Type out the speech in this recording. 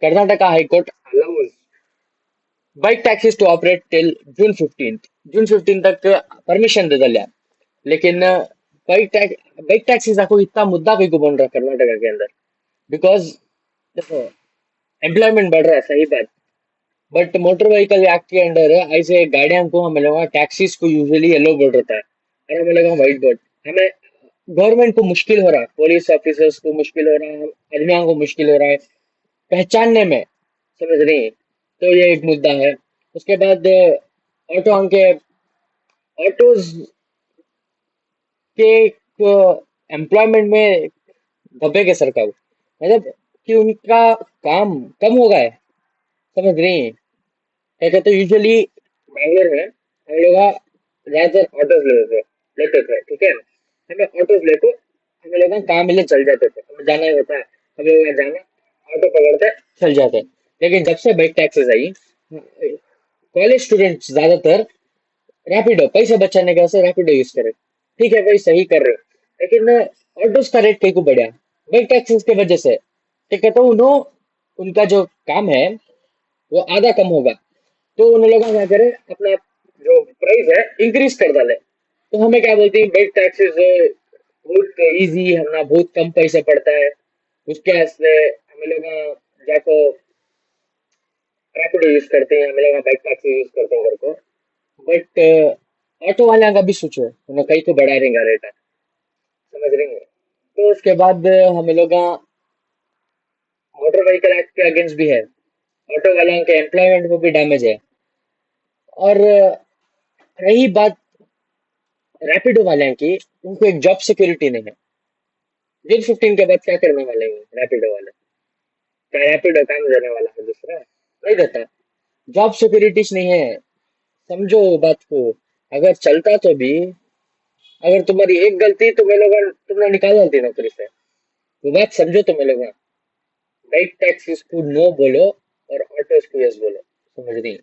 Karnataka High Court allows bike taxis to operate till June 15th. जून 15 तक permission दे दिया। लेकिन bike tax bike taxis को इतना मुद्दा कहीं को बन रहा है कर्नाटका के अंदर, बिकॉज देखो एम्प्लॉयमेंट बढ़ रहा है, सही बात। बट मोटर व्हीकल एक्ट के अंडर ऐसे गाड़ियां को हमें लोग टैक्सीज को यूजुअली येलो बोर्ड रहता है और हमें लोग व्हाइट बोर्ड। हमें गवर्नमेंट को मुश्किल हो रहा है, पुलिस ऑफिसर्स को मुश्किल हो रहा है, आदमियों को मुश्किल हो रहा है पहचानने में, समझ रही हैं? तो ये एक मुद्दा है। उसके बाद ऑटो के ऑटोज के एम्प्लॉयमेंट में दबे के सरकार, मतलब कि उनका काम कम हो गया है, समझ रही हैं? क्या कहते हैं यूजुअली बैंगलोर में हम लोग ज्यादातर ऑटोज लेते थे, ठीक है। हमें ऑटोज लेके हमें लोग काम मिलने चल जाते थे, हमें जाना ही होता है, हमें लोग जाना ऑटो पकड़ते चल जाते। लेकिन जब से बाइक टैक्सीज आई, कॉलेज स्टूडेंट्स ज्यादातर रैपिडो पैसे बचाने के वास्ते रैपिडो यूज करे। ठीक है भाई, सही कर रहे हो, लेकिन ऑटोज का रेट कहीं को बढ़ा बाइक टैक्सीज की वजह से। ठीक है, तो उनका जो काम है वो आधा कम होगा, तो उन लोग क्या करे, अपना जो प्राइस है इंक्रीज कर डाले। तो हमें क्या बोलती है, बेड टैक्सेस बहुत इजी है ना, बहुत कम पैसे पड़ता है उसके वास्ते हमें लोग जाको रैपिडो यूज करते हैं, हमें लोग बाइक टैक्सी यूज करते हैं घर को। बट ऑटो वाले का भी सोचो, उन्हें कहीं को बढ़ा देंगे रेट, समझ रही है? तो उसके बाद हमें लोग मोटर व्हीकल एक्ट के अगेंस्ट भी है, ऑटो वालों के एम्प्लॉयमेंट को भी डैमेज है। और रही बात रैपिडो वाले की, उनको एक जॉब सिक्योरिटी नहीं है। जून 15 के बाद क्या करने वाले हैं रैपिडो वाले? क्या रैपिडो काम देने वाला है दूसरा? नहीं देता। जॉब सिक्योरिटीज नहीं है, समझो बात को। अगर चलता तो भी, अगर तुम्हारी एक गलती तो मैं लोग तुमने निकाल देती नौकरी से। वो बात समझो तो मैं लोग बाइक टैक्सीज को नो बोलो और ऑटोज को यस बोलो, समझ रही?